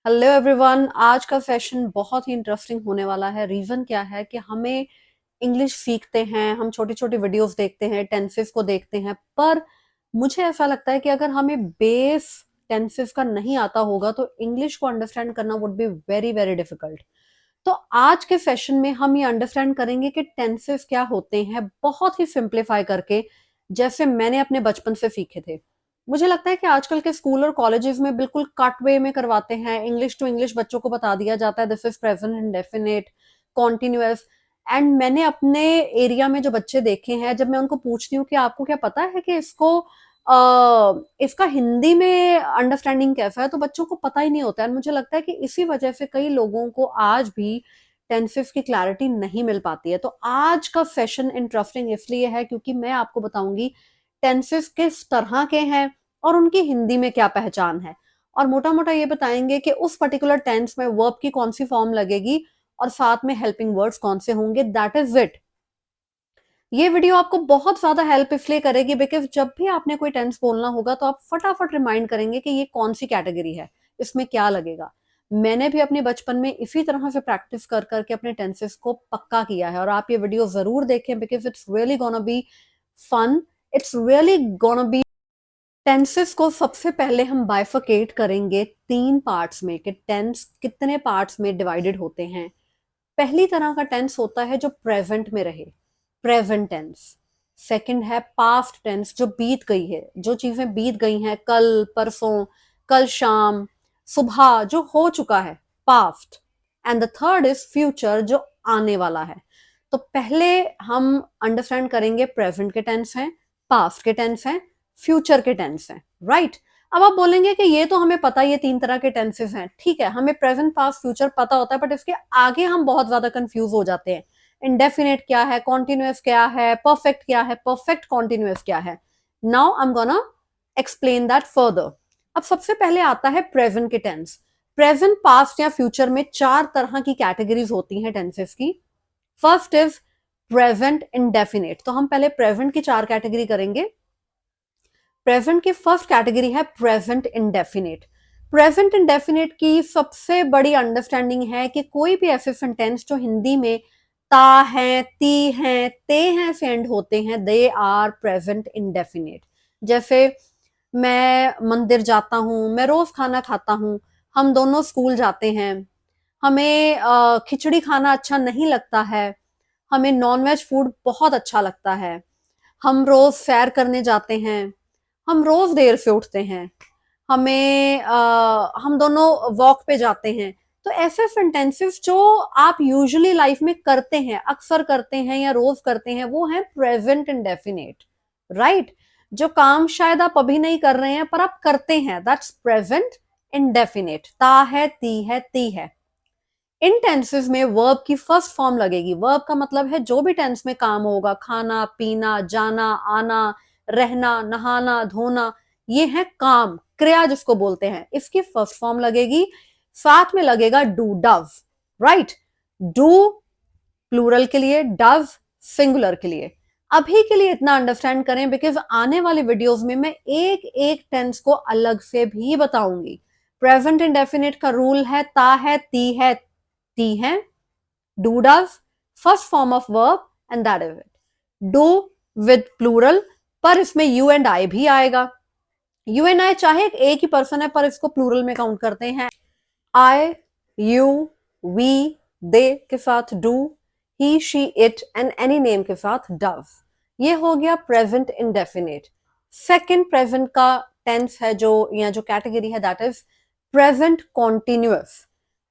Hello everyone. आज का session बहुत ही इंटरेस्टिंग होने वाला है। रीजन क्या है कि हमें इंग्लिश सीखते हैं, हम छोटी छोटी वीडियोस देखते हैं, टेंसेस को देखते हैं, पर मुझे ऐसा लगता है कि अगर हमें बेस टेंसेस का नहीं आता होगा तो इंग्लिश को अंडरस्टैंड करना would be very very difficult. तो आज के सेशन में हम ये अंडरस्टैंड करेंगे कि टेंसेस क्या होते हैं, बहुत ही सिंप्लीफाई करके, जैसे मैंने अपने बचपन से सीखे थे। मुझे लगता है कि आजकल के स्कूल और कॉलेजेस में बिल्कुल कट वे में करवाते हैं। इंग्लिश टू इंग्लिश बच्चों को बता दिया जाता है, this is present indefinite, continuous. And मैंने अपने एरिया में जो बच्चे देखे हैं, जब मैं उनको पूछती हूँ कि आपको क्या पता है कि इसका हिंदी में अंडरस्टैंडिंग कैसा है, तो बच्चों को पता ही नहीं होता है। मुझे लगता है कि इसी वजह से कई लोगों को आज भी टेंसेस की क्लैरिटी नहीं मिल पाती है। तो आज का सेशन इंटरेस्टिंग इसलिए है क्योंकि मैं आपको बताऊंगी टेंसेस किस तरह के हैं और उनकी हिंदी में क्या पहचान है, और मोटा मोटा ये बताएंगे कि उस पर्टिकुलर टेंस में वर्ब की कौन सी फॉर्म लगेगी और साथ में हेल्पिंग वर्ड्स कौन से होंगे। That is it. ये वीडियो आपको बहुत ज्यादा हेल्प इसलिए करेगी बिकॉज जब भी आपने कोई टेंस बोलना होगा तो आप फटाफट रिमाइंड करेंगे कि ये कौन सी कैटेगरी है, इसमें क्या लगेगा। मैंने भी अपने बचपन में इसी तरह से प्रैक्टिस कर करके अपने टेंसेस को पक्का किया है, और आप ये वीडियो जरूर देखें because it's really gonna be fun. It's really gonna be. Tenses को सबसे पहले हम बाइफरकेट करेंगे तीन पार्ट्स में कि टेंस कितने पार्ट्स में डिवाइडेड होते हैं। पहली तरह का टेंस होता है जो प्रेजेंट में रहे, प्रेजेंट टेंस। सेकंड है पास्ट टेंस, जो बीत गई है, जो चीजें बीत गई हैं, कल परसों, कल शाम, सुबह, जो हो चुका है, past. And the third is future, जो आने वाला है। तो पहले हम अंडरस्टैंड करेंगे प्रेजेंट के टेंस हैं, पास्ट के टेंस हैं, फ्यूचर के टेंस हैं, राइट। अब आप बोलेंगे कि ये तो हमें पता, ये तीन तरह के टेंसेस हैं। ठीक है, हमें प्रेजेंट पास्ट फ्यूचर पता होता है, बट इसके आगे हम बहुत ज्यादा कंफ्यूज हो जाते हैं। इंडेफिनेट क्या है, कॉन्टिन्यूअस क्या है, परफेक्ट क्या है, परफेक्ट कॉन्टिन्यूअस क्या है। Now I am gonna explain that further. अब सबसे पहले आता है प्रेजेंट के टेंस। प्रेजेंट पास्ट या फ्यूचर में चार तरह की कैटेगरीज होती हैं टेंसेस की। First is present indefinite. तो हम पहले प्रेजेंट की चार कैटेगरी करेंगे। प्रेजेंट की फर्स्ट कैटेगरी है प्रेजेंट इंडेफिनेट। प्रेजेंट इंडेफिनेट की सबसे बड़ी अंडरस्टैंडिंग है कि कोई भी ऐसे सेंटेंस जो हिंदी में ता है, ती है, ते हैं से एंड होते हैं, दे आर प्रेजेंट इंडेफिनेट। जैसे मैं मंदिर जाता हूं, मैं रोज खाना खाता हूं, हम दोनों स्कूल जाते हैं, हमें खिचड़ी खाना अच्छा नहीं लगता है, हमें नॉनवेज फूड बहुत अच्छा लगता है, हम रोज सैर करने जाते हैं, हम रोज देर से उठते हैं, हम दोनों वॉक पे जाते हैं। तो ऐसे सेंटेंसेस जो आप यूजुअली लाइफ में करते हैं, अक्सर करते हैं या रोज करते हैं, वो है प्रेजेंट इंडेफिनेट, राइट। जो काम शायद आप अभी नहीं कर रहे हैं पर आप करते हैं, दैट्स प्रेजेंट इंडेफिनेट। ता है, ती है, ती है। इन टेंसेस में वर्ब की फर्स्ट फॉर्म लगेगी। वर्ब का मतलब है जो भी टेंस में काम होगा, खाना पीना, जाना आना, रहना, नहाना धोना, ये है काम, क्रिया जिसको बोलते हैं, इसकी फर्स्ट फॉर्म लगेगी। साथ में लगेगा do, does, right. Do plural के लिए, डव सिंगुलर के लिए। अभी के लिए इतना अंडरस्टैंड करें बिकॉज आने वाली वीडियोस में मैं एक एक टेंस को अलग से भी बताऊंगी। प्रेजेंट इंडेफिनिट का रूल है ता है, ती है, टी है, do does, first form of verb, and that is it. Do with plural, पर इसमें यू एंड आई भी आएगा। यू एंड आई चाहे एक ही पर्सन है पर इसको प्लूरल में काउंट करते हैं। आई, यू, वी, दे के साथ do, he, she, it and any name के साथ डव। ये हो गया प्रेजेंट इंडेफिनेट। सेकेंड प्रेजेंट का टेंस है जो, या जो कैटेगरी है, that is present continuous.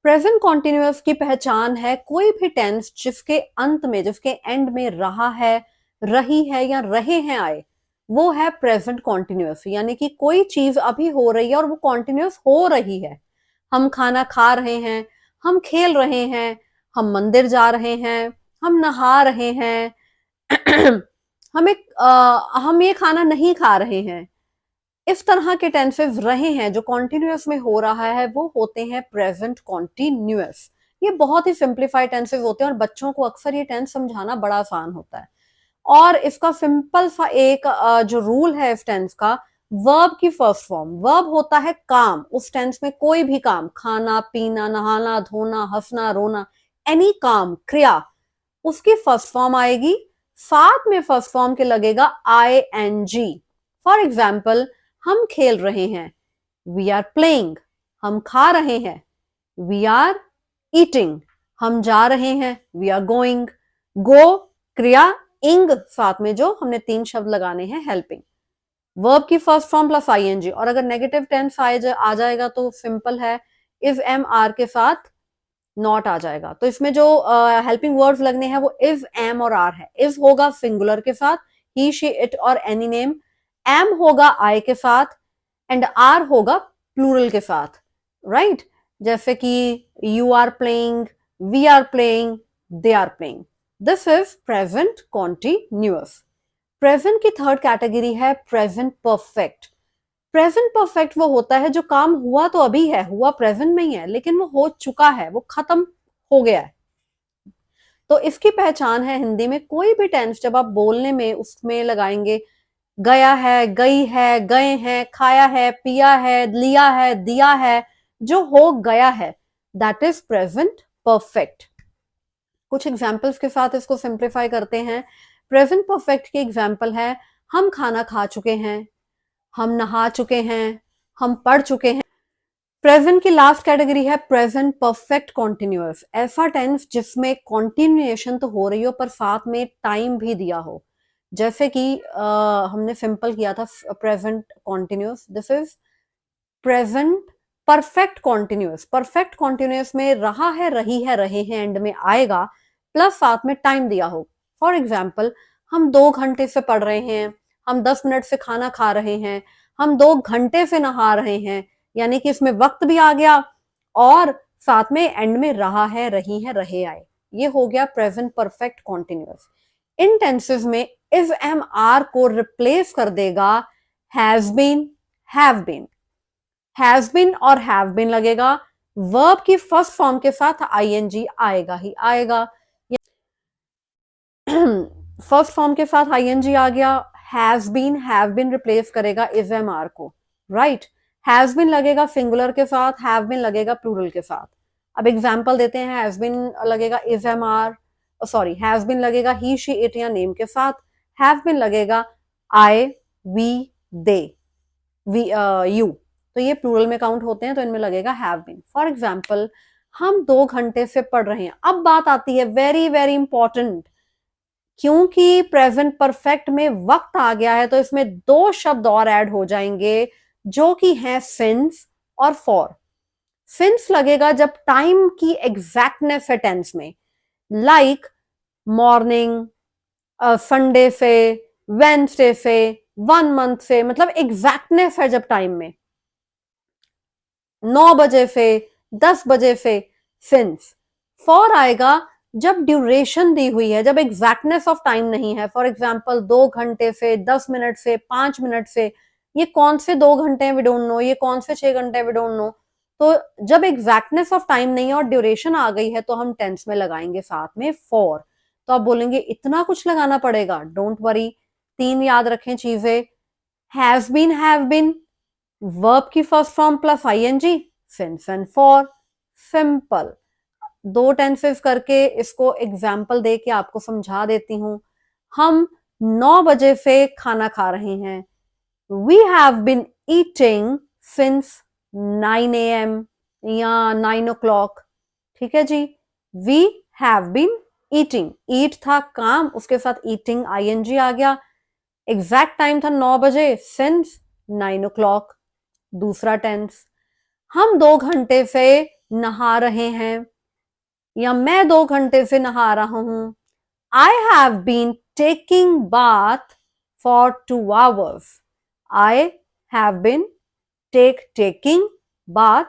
Present continuous की पहचान है कोई भी टेंस जिसके अंत में, जिसके एंड में रहा है, रही है या रहे हैं आए, वो है प्रेजेंट कॉन्टिन्यूअस। यानी कि कोई चीज अभी हो रही है और वो कॉन्टिन्यूअस हो रही है। हम खाना खा रहे हैं, हम खेल रहे हैं, हम मंदिर जा रहे हैं, हम नहा रहे हैं, हम ये खाना नहीं खा रहे हैं। इस तरह के टेंसेस रहे हैं, जो कॉन्टिन्यूअस में हो रहा है, वो होते हैं प्रेजेंट कॉन्टिन्यूअस। ये बहुत ही सिंप्लीफाइड टेंसेस होते हैं और बच्चों को अक्सर ये टेंस समझाना बड़ा आसान होता है। और इसका सिंपल सा एक जो रूल है इस टेंस का, वर्ब की फर्स्ट फॉर्म, वर्ब होता है काम, उस टेंस में कोई भी काम, खाना पीना, नहाना धोना, हंसना रोना, एनी काम, क्रिया, उसकी फर्स्ट फॉर्म आएगी, साथ में फर्स्ट फॉर्म के लगेगा I N G. For example, हम खेल रहे हैं, वी आर प्लेइंग, हम खा रहे हैं, वी आर ईटिंग, हम जा रहे हैं, वी आर गोइंग, गो क्रिया, इंग साथ में जो हमने 3 शब्द लगाने हैं, हेल्पिंग। वर्ब की फर्स्ट फॉर्म प्लस आईएनजी, और अगर नेगेटिव टेंस आ जाएगा तो सिंपल है, इफ एम आर के साथ नॉट आ जाएगा। तो इसमें जो हेल्पिंग वर्ड्स लगने हैं वो इफ एम और आर है। इफ होगा सिंगुलर के साथ, ही शी इट और एनी नेम, एम होगा आई के साथ, एंड आर होगा प्लूरल के साथ, राइट? जैसे कि you are playing, we are playing, they are playing. This is present continuous. Present की थर्ड कैटेगरी है प्रेजेंट परफेक्ट। प्रेजेंट परफेक्ट वो होता है जो काम हुआ तो अभी है, हुआ प्रेजेंट में ही है, लेकिन वो हो चुका है, वो खत्म हो गया है। तो इसकी पहचान है हिंदी में, कोई भी टेंस जब आप बोलने में उसमें लगाएंगे, गया है, गई है, गए हैं, खाया है, पिया है, लिया है, दिया है, जो हो गया है, दैट इज प्रेजेंट परफेक्ट। कुछ एग्जाम्पल्स के साथ इसको सिंप्लीफाई करते हैं। प्रेजेंट परफेक्ट की एग्जाम्पल है, हम खाना खा चुके हैं, हम नहा चुके हैं, हम पढ़ चुके हैं। प्रेजेंट की लास्ट कैटेगरी है प्रेजेंट परफेक्ट कॉन्टिन्यूअस, ऐसा टेंस जिसमें कॉन्टिन्यूएशन तो हो रही हो पर साथ में टाइम भी दिया हो। जैसे कि हमने सिंपल किया था present continuous, this is present perfect continuous. Perfect continuous में रहा है, रही है, रहे हैं एंड में आएगा, प्लस साथ में टाइम दिया हो। फॉर एग्जाम्पल, हम 2 घंटे से पढ़ रहे हैं, हम 10 मिनट से खाना खा रहे हैं, हम 2 घंटे से नहा रहे हैं, यानी कि इसमें वक्त भी आ गया और साथ में एंड में रहा है, रही है, रहे आए। ये हो गया प्रेजेंट परफेक्ट कॉन्टिन्यूअस। इन टेंसेस में इफ एम आर को रिप्लेस कर देगा has been, have been. Has been और हैव बीन लगेगा, वर्ब की फर्स्ट फॉर्म के साथ आईएनजी आएगा ही आएगा। फर्स्ट फॉर्म के साथ आईएनजी आ गया, has been, have been replace करेगा इज एम आर को, राइट? हैज बीन लगेगा सिंगुलर के साथ, हैव बीन लगेगा प्लूरल के साथ। अब एग्जाम्पल देते हैं, हैज बीन लगेगा is am are, sorry, has been लगेगा ही शी इट या नेम के साथ, हैव बीन लगेगा I, we, they, we, you, तो ये प्लूरल में काउंट होते हैं, तो इनमें लगेगा हैव बीन। फॉर एग्जाम्पल, हम 2 घंटे से पढ़ रहे हैं। अब बात आती है वेरी वेरी इंपॉर्टेंट, क्योंकि प्रेजेंट परफेक्ट में वक्त आ गया है तो इसमें 2 शब्द और ऐड हो जाएंगे जो कि हैं सिंस और फॉर। सिंस लगेगा जब टाइम की एग्जैक्टनेस है टेंस में, लाइक मॉर्निंग, संडे से, वेंसडे से, 1 मंथ से, मतलब एग्जैक्टनेस है जब टाइम में, 9 बजे से, 10 बजे से। सिंस। फॉर आएगा जब ड्यूरेशन दी हुई है, जब एग्जैक्टनेस ऑफ टाइम नहीं है। फॉर एग्जाम्पल 2 घंटे से, 10 मिनट से, 5 मिनट से, ये कौन से 2 घंटे हैं वी डोंट नो, ये कौन से 6 घंटे वी डोंट नो। तो जब एग्जैक्टनेस ऑफ टाइम नहीं है और ड्यूरेशन आ गई है तो हम टेंस में लगाएंगे साथ में फॉर। तो आप बोलेंगे इतना कुछ लगाना पड़ेगा, डोंट वरी, 3 याद रखें चीजें, has been, have been, verb की first form plus ING, since and for, simple. 2 tenses करके इसको एग्जाम्पल दे के आपको समझा देती हूं। हम 9 बजे से खाना खा रहे हैं, we have been eating since 9 AM या 9 o'clock, ठीक है जी। We have been eating, eat था काम, उसके साथ ईटिंग आईएनजी आ गया, एग्जैक्ट टाइम था 9 बजे, सिंस 9 o'clock। दूसरा टेंस, हम 2 घंटे से नहा रहे हैं या मैं 2 घंटे से नहा रहा हूं, I have been taking bath for 2 hours। I have been taking bath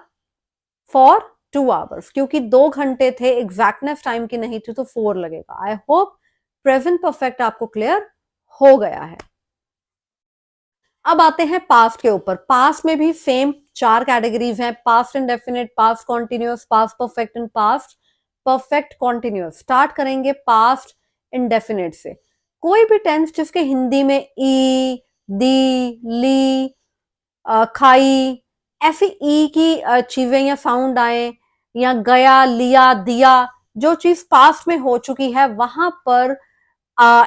for 2 hours, क्योंकि 2 घंटे थे, एग्जैक्टनेस टाइम की नहीं थी तो 4 लगेगा। आई होप प्रेजेंट परफेक्ट आपको क्लियर हो गया है। अब आते हैं पास्ट के ऊपर। पास्ट में भी सेम 4 कैटेगरीज हैं, past indefinite, past continuous, past perfect and past perfect continuous. Start करेंगे पास्ट इंडेफिनिट से। कोई भी टेंस जिसके हिंदी में ई, दी, ली, खाई, ऐसी ई की चीजें या साउंड आए, या गया, लिया, दिया, जो चीज पास्ट में हो चुकी है वहां पर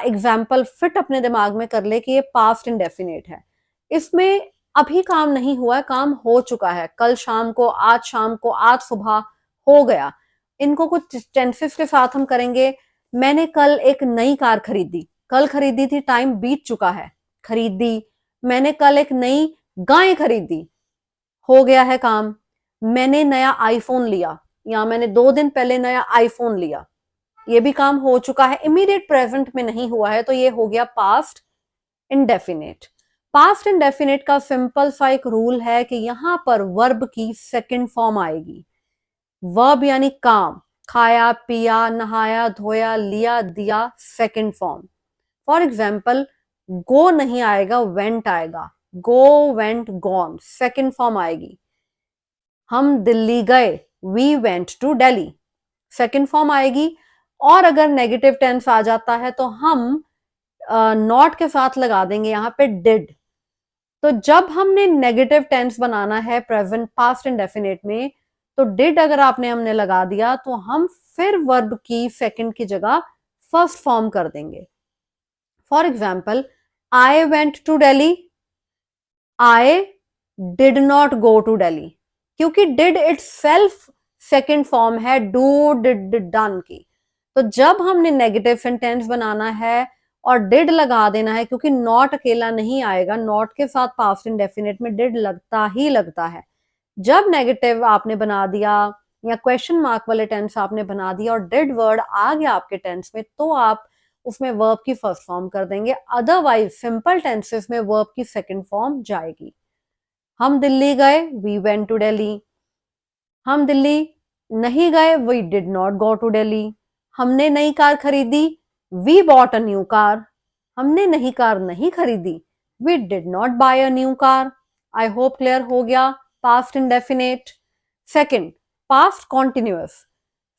एग्जाम्पल फिट अपने दिमाग में कर ले कि ये पास्ट इंडेफिनिट है। इसमें अभी काम नहीं हुआ है, काम हो चुका है, कल शाम को, आज शाम को, आज सुबह हो गया। इनको कुछ टेंसेस के साथ हम करेंगे। मैंने कल एक नई कार खरीदी, कल खरीदी थी, टाइम बीत चुका है, खरीदी। मैंने कल एक नई गाय खरीदी, हो गया है काम। मैंने नया आईफोन लिया, या मैंने 2 दिन पहले नया आईफोन लिया, ये भी काम हो चुका है, इमीडिएट प्रेजेंट में नहीं हुआ है, तो ये हो गया पास्ट इंडेफिनिट। पास्ट इंडेफिनिट का सिंपल सा एक रूल है कि यहां पर वर्ब की सेकंड फॉर्म आएगी। वर्ब यानी काम, खाया, पिया, नहाया, धोया, लिया, दिया, second form. For example, go नहीं आएगा, वेंट आएगा। Go, went, gone, second form आएगी। हम दिल्ली गए, we went to Delhi, second form आएगी। और अगर नेगेटिव टेंस आ जाता है तो हम नॉट के साथ लगा देंगे यहां पे डिड। तो जब हमने नेगेटिव टेंस बनाना है प्रेजेंट पास्ट इंडेफिनिट में, तो डिड अगर आपने हमने लगा दिया तो हम फिर वर्ब की सेकंड की जगह फर्स्ट फॉर्म कर देंगे। For example, I went to Delhi, I did not go to Delhi, क्योंकि डिड इटसेल्फ सेकंड फॉर्म है डू, डिड, डन की। तो जब हमने नेगेटिव सेंटेंस बनाना है और डिड लगा देना है, क्योंकि नॉट अकेला नहीं आएगा, नॉट के साथ पास्ट इंडेफिनिट में डिड लगता ही लगता है। जब नेगेटिव आपने बना दिया या क्वेश्चन मार्क वाले टेंस आपने बना दिया और डिड वर्ड आ गया आपके टेंस में, तो आप उसमें वर्ब की फर्स्ट फॉर्म कर देंगे। अदरवाइज सिंपल टेंसेस में वर्ब की सेकंड फॉर्म जाएगी। हम दिल्ली गए, वी वेंट टू दिल्ली। हम दिल्ली नहीं गए, we did not go to Delhi. हमने नई कार खरीदी, we bought a new car. हमने नई कार नहीं खरीदी, we did not buy a new car. I hope clear हो गया। Past indefinite. Second, past continuous.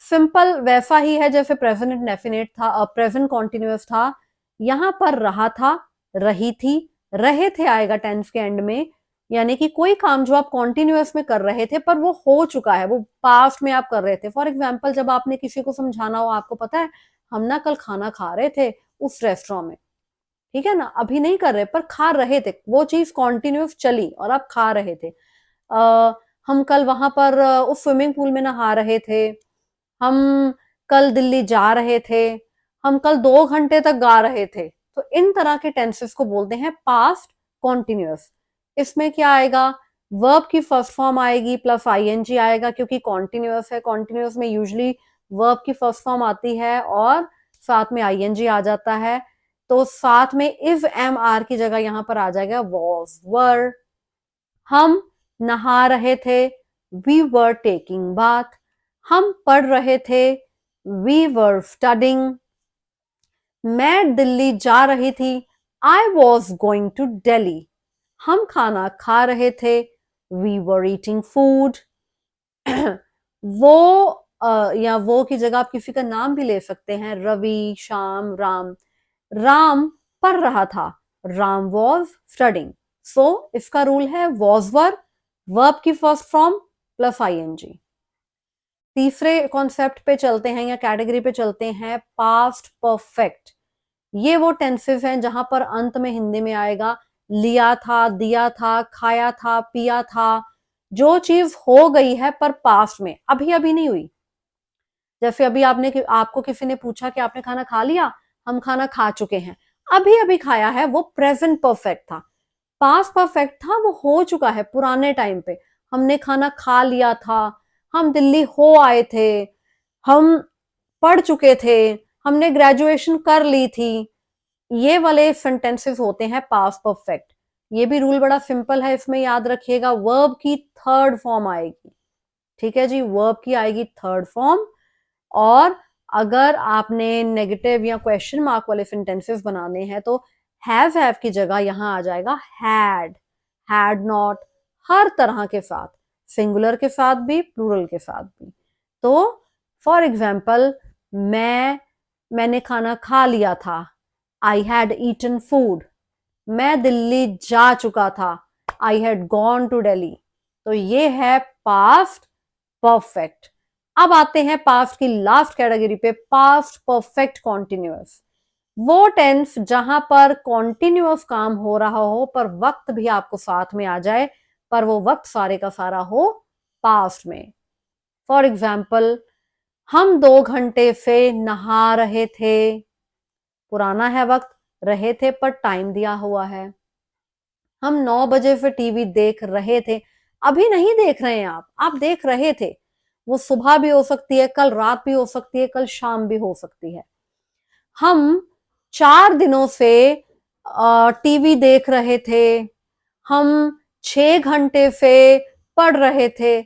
Simple वैसा ही है जैसे प्रेजेंट इंडेफिनेट था, प्रेजेंट कॉन्टिन्यूअस था। यहां पर रहा था, रही थी, रहे थे आएगा टेंस के एंड में। यानी कि कोई काम जो आप कॉन्टिन्यूअस में कर रहे थे पर वो हो चुका है, वो पास्ट में आप कर रहे थे। फॉर एग्जाम्पल, जब आपने किसी को समझाना हो, आपको पता है हम ना कल खाना खा रहे थे उस रेस्टोरेंट में, ठीक है ना, अभी नहीं कर रहे पर खा रहे थे, वो चीज कॉन्टिन्यूअस चली और आप खा रहे थे। हम कल वहां पर उस स्विमिंग पूल में नहा रहे थे, हम कल दिल्ली जा रहे थे, हम कल 2 घंटे तक गा रहे थे। तो इन तरह के टेंसेस को बोलते हैं पास्ट कॉन्टिन्यूअस। इसमें क्या आएगा, वर्ब की फर्स्ट फॉर्म आएगी प्लस आईएनजी आएगा, क्योंकि कॉन्टिन्यूअस है। कॉन्टिन्यूअस में यूजली वर्ब की फर्स्ट फॉर्म आती है और साथ में आईएनजी आ जाता है। तो साथ में इज एम आर की जगह यहां पर आ जाएगा वॉज, वर। हम नहा रहे थे, वी वर टेकिंग बाथ। हम पढ़ रहे थे, वी वर स्टडिंग। मैं दिल्ली जा रही थी, I was going to Delhi. हम खाना खा रहे थे, वी वर ईटिंग फूड। वो या वो की जगह आप किसी का नाम भी ले सकते हैं, रवि, श्याम, राम। राम पढ़ रहा था, राम वॉज स्टडिंग। सो इसका रूल है वॉज वर, वर्ब की फर्स्ट फॉर्म प्लस आईएनजी। तीसरे कॉन्सेप्ट पे चलते हैं या कैटेगरी पे चलते हैं, पास्ट परफेक्ट। ये वो टेंसेस हैं जहां पर अंत में हिंदी में आएगा लिया था, दिया था, खाया था, पिया था। जो चीज हो गई है पर पास्ट में, अभी अभी नहीं हुई। जैसे अभी आपको किसी ने पूछा कि आपने खाना खा लिया, हम खाना खा चुके हैं, अभी अभी खाया है, वो प्रेजेंट परफेक्ट था। पास्ट परफेक्ट था, वो हो चुका है पुराने टाइम पे, हमने खाना खा लिया था, हम दिल्ली हो आए थे, हम पढ़ चुके थे, हमने ग्रेजुएशन कर ली थी। ये वाले सेंटेंसेस होते हैं पास्ट परफेक्ट। ये भी रूल बड़ा सिंपल है, इसमें याद रखिएगा वर्ब की थर्ड फॉर्म आएगी। ठीक है जी, वर्ब की आएगी थर्ड फॉर्म। और अगर आपने नेगेटिव या क्वेश्चन मार्क वाले सेंटेंसेस बनाने हैं तो हैव की जगह यहां आ जाएगा हैड नॉट, हर तरह के साथ, सिंगुलर के साथ भी, प्लूरल के साथ भी। तो फॉर एग्जाम्पल, मैंने खाना खा लिया था, आई हैड ईटन फूड। मैं दिल्ली जा चुका था, I had gone to Delhi. तो ये है पास्ट परफेक्ट। अब आते हैं पास्ट की लास्ट कैटेगरी पे, पास्ट परफेक्ट कॉन्टिन्यूअस। वो टेंस जहां पर कॉन्टिन्यूअस काम हो रहा हो पर वक्त भी आपको साथ में आ जाए, पर वो वक्त सारे का सारा हो पास्ट में। फॉर एग्जाम्पल, हम 2 घंटे से नहा रहे थे, पुराना है वक्त, रहे थे पर टाइम दिया हुआ है। हम 9 बजे से टीवी देख रहे थे, अभी नहीं देख रहे हैं आप देख रहे थे। वो सुबह भी हो सकती है, कल रात भी हो सकती है, कल शाम भी हो सकती है। हम 4 दिनों से टीवी देख रहे थे, हम 6 घंटे से पढ़ रहे थे।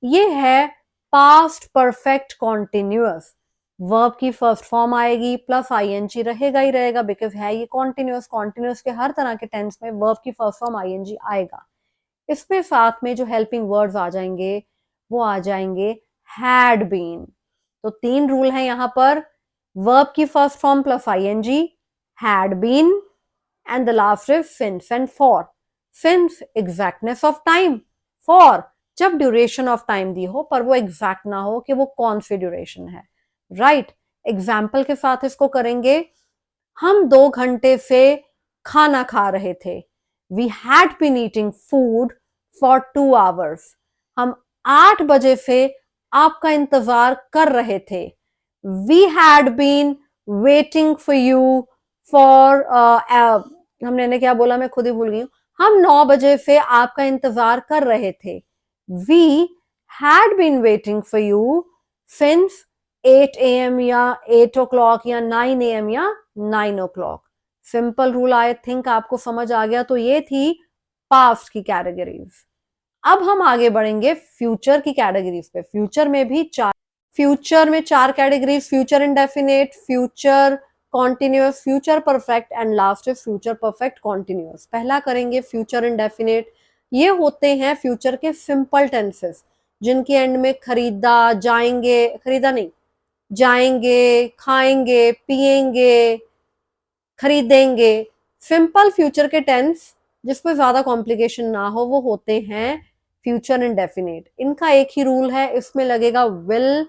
ये है पास्ट परफेक्ट कॉन्टिन्यूअस। वर्ब की फर्स्ट फॉर्म आएगी प्लस आईएनजी रहेगा ही रहेगा, बिकॉज है ये कॉन्टिन्यूअस। कॉन्टिन्यूअस के हर तरह के टेंस में वर्ब की फर्स्ट फॉर्म आईएनजी आएगा। इसमें साथ में जो हेल्पिंग वर्ड्स आ जाएंगे वो आ जाएंगे हैड बीन। तो 3 रूल हैं यहाँ पर, वर्ब की first form plus ING, had been, and the last is since and for. Since exactness of time, for जब ड्यूरेशन ऑफ टाइम दी हो पर वो एग्जैक्ट ना हो कि वो कौन सी ड्यूरेशन है। राइट, एग्जाम्पल के साथ इसको करेंगे। हम 2 घंटे से खाना खा रहे थे, we had been eating food for 2 hours। हम 8 बजे से आपका इंतजार कर रहे थे, we had been waiting for you for, हमने क्या बोला मैं खुद ही भूल गई हूँ। हम 9 बजे से आपका इंतजार कर रहे थे, we had been waiting for you since 8 AM या 8 o'clock या 9 AM या 9 o'clock। Simple rule, I think आपको समझ आ गया। तो ये थी पास्ट की कैटेगरीज। अब हम आगे बढ़ेंगे फ्यूचर की कैटेगरीज पे। फ्यूचर में 4 categories, future indefinite, future continuous, future perfect and last is future perfect continuous. पहला करेंगे फ्यूचर इंडेफिनेट। ये होते हैं फ्यूचर के सिंपल टेंसेस जिनके एंड में खरीदा, जाएंगे, खरीदा नहीं, जाएंगे, खाएंगे, पिएंगे, खरीदेंगे। सिंपल फ्यूचर के टेंस जिसमें ज्यादा कॉम्प्लिकेशन ना हो वो होते हैं फ्यूचर इंडेफिनेट। इनका एक ही रूल है, इसमें लगेगा विल,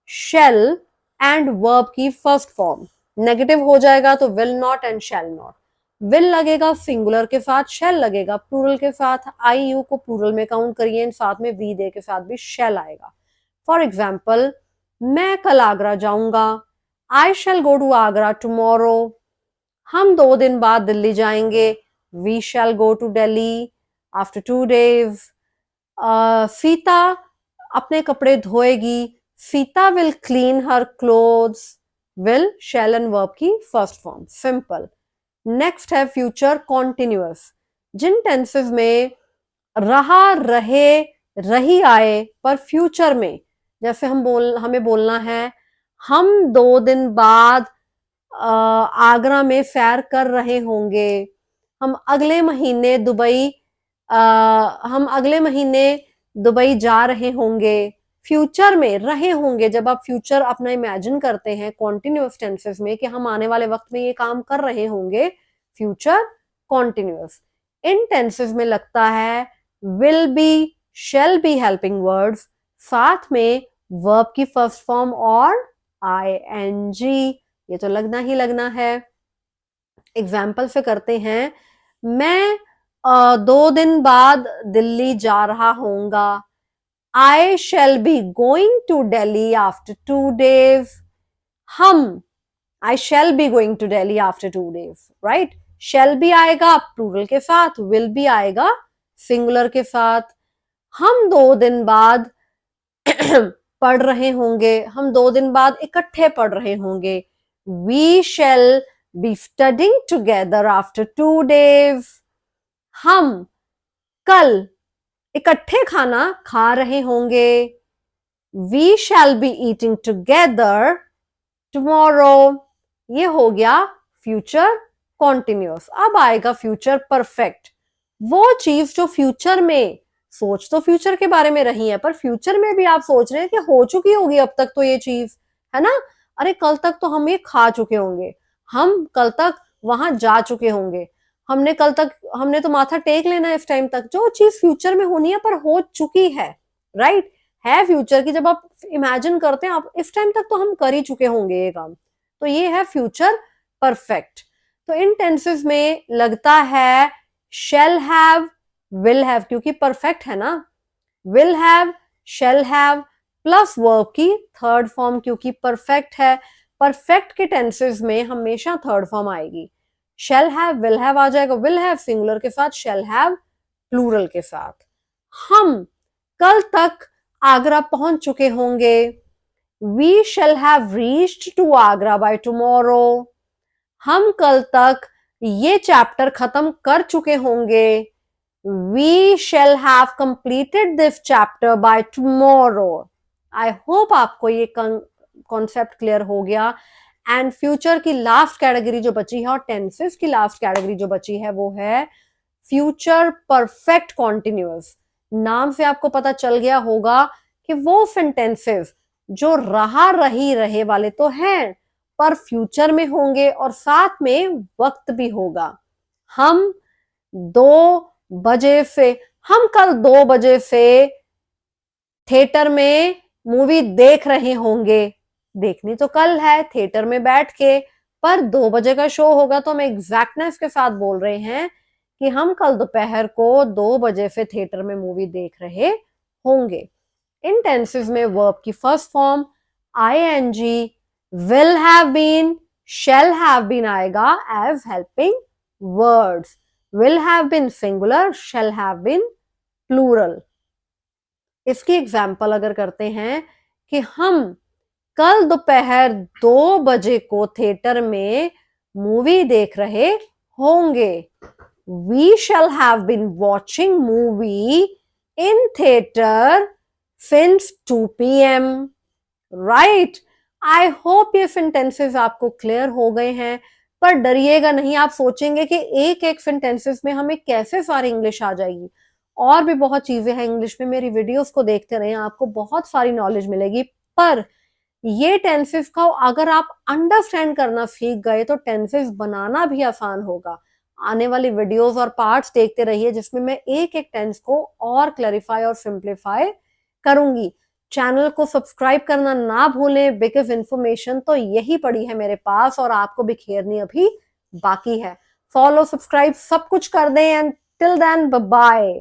शेल एंड वर्ब की फर्स्ट फॉर्म। नेगेटिव हो जाएगा तो will not and shall not. Will लगेगा सिंगुलर के साथ, शेल लगेगा प्लूरल के साथ। आई यू को प्लूरल में काउंट करिए, साथ में वी दे के साथ भी शेल आएगा। फॉर एग्जाम्पल, मैं कल आगरा जाऊंगा, I shall go to Agra tomorrow. हम 2 दिन बाद दिल्ली जाएंगे, we shall go to Delhi after 2 days। Sita अपने कपड़े धोएगी, Sita will clean her clothes. Will, shall and verb की फर्स्ट फॉर्म, सिंपल। नेक्स्ट है फ्यूचर कॉन्टिन्यूअस। जिन टेंसेस में रहा, रहे, रही आए पर फ्यूचर में, जैसे हमें बोलना है हम 2 दिन बाद आगरा में सैर कर रहे होंगे, हम अगले महीने दुबई जा रहे होंगे। फ्यूचर में रहे होंगे, जब आप फ्यूचर अपना इमेजिन करते हैं कॉन्टिन्यूअस टेंसेस में कि हम आने वाले वक्त में ये काम कर रहे होंगे, फ्यूचर कॉन्टिन्यूअस। इन टेंसेस में लगता है will be, shall be helping words, साथ में वर्ब की फर्स्ट फॉर्म और आईएनजी। ये तो लगना ही लगना है। एग्जाम्पल से करते हैं, मैं 2 दिन बाद दिल्ली जा रहा होऊंगा, I shall be going to Delhi after 2 days। हम, I shall be going to Delhi after 2 days। Right, shall भी आएगा प्लूरल के साथ, विल भी आएगा सिंगुलर के साथ। हम 2 दिन बाद पढ़ रहे होंगे, हम 2 दिन बाद इकट्ठे पढ़ रहे होंगे, we shall be studying together after 2 days। हम कल इकट्ठे खाना खा रहे होंगे, we shall be eating together tomorrow. ये हो गया फ्यूचर कॉन्टिन्यूअस। अब आएगा फ्यूचर परफेक्ट। वो चीज जो फ्यूचर में, सोच तो फ्यूचर के बारे में रही है पर फ्यूचर में भी आप सोच रहे हैं कि हो चुकी होगी अब तक तो ये चीज, है ना। अरे कल तक तो हम ये खा चुके होंगे, हम कल तक वहां जा चुके होंगे, हमने तो माथा टेक लेना है इस टाइम तक, जो चीज फ्यूचर में होनी है पर हो चुकी है, राइट, है फ्यूचर की। जब आप इमेजिन करते हैं, आप इस टाइम तक तो हम कर ही चुके होंगे ये काम, तो ये है फ्यूचर परफेक्ट। तो इन टेंसेस में लगता है shall have, will have, क्योंकि परफेक्ट है ना, will have, shall have plus verb की थर्ड फॉर्म, क्योंकि परफेक्ट है। परफेक्ट के टेंसेस में हमेशा थर्ड फॉर्म आएगी। shall have, will have आ जाएगा, will have सिंगुलर के साथ, shall have प्लूरल के साथ। हम कल तक आगरा पहुंच चुके होंगे। We shall have reached to Agra by tomorrow. हम कल तक ये चैप्टर खत्म कर चुके होंगे। We shall have completed this chapter by tomorrow. I hope आपको ये कॉन्सेप्ट क्लियर हो गया। एंड फ्यूचर की लास्ट कैटेगरी जो बची है और टेंसेस की लास्ट कैटेगरी जो बची है वो है फ्यूचर परफेक्ट कॉन्टिन्यूअस। नाम से आपको पता चल गया होगा कि वो सेंटेंसेस जो रहा रही रहे वाले तो हैं पर फ्यूचर में होंगे और साथ में वक्त भी होगा। हम 2 बजे से, हम कल 2 बजे से थिएटर में मूवी देख रहे होंगे। देखनी तो कल है थिएटर में बैठ के, पर 2 बजे का शो होगा, तो हम एग्जैक्टनेस के साथ बोल रहे हैं कि हम कल दोपहर को 2 बजे से थिएटर में मूवी देख रहे होंगे। इन टेंसेस में वर्ब की first form ING, will have been, shall have been आएगा as helping words. will have been singular, shall have been plural. इसकी एग्जाम्पल अगर करते हैं कि हम कल दोपहर 2 बजे को थिएटर में मूवी देख रहे होंगे। We shall have been watching movie in theater since 2 p.m. Right? I hope ये सेंटेंसेस आपको क्लियर हो गए हैं, पर डरिएगा नहीं। आप सोचेंगे कि एक एक सेंटेंसेस में हमें कैसे सारी इंग्लिश आ जाएगी। और भी बहुत चीजें हैं इंग्लिश में, मेरी वीडियोस को देखते रहें, आपको बहुत सारी नॉलेज मिलेगी। पर ये टेंसेस का अगर आप अंडरस्टैंड करना सीख गए तो टेंसेस बनाना भी आसान होगा। आने वाली वीडियोस और पार्ट्स देखते रहिए जिसमें मैं एक एक टेंस को और क्लैरिफाई और सिंप्लीफाई करूंगी। चैनल को सब्सक्राइब करना ना भूलें, बिकॉज इन्फॉर्मेशन तो यही पड़ी है मेरे पास और आपको बिखेरनी अभी बाकी है। फॉलो, सब्सक्राइब सब कुछ कर दें and till then bye bye.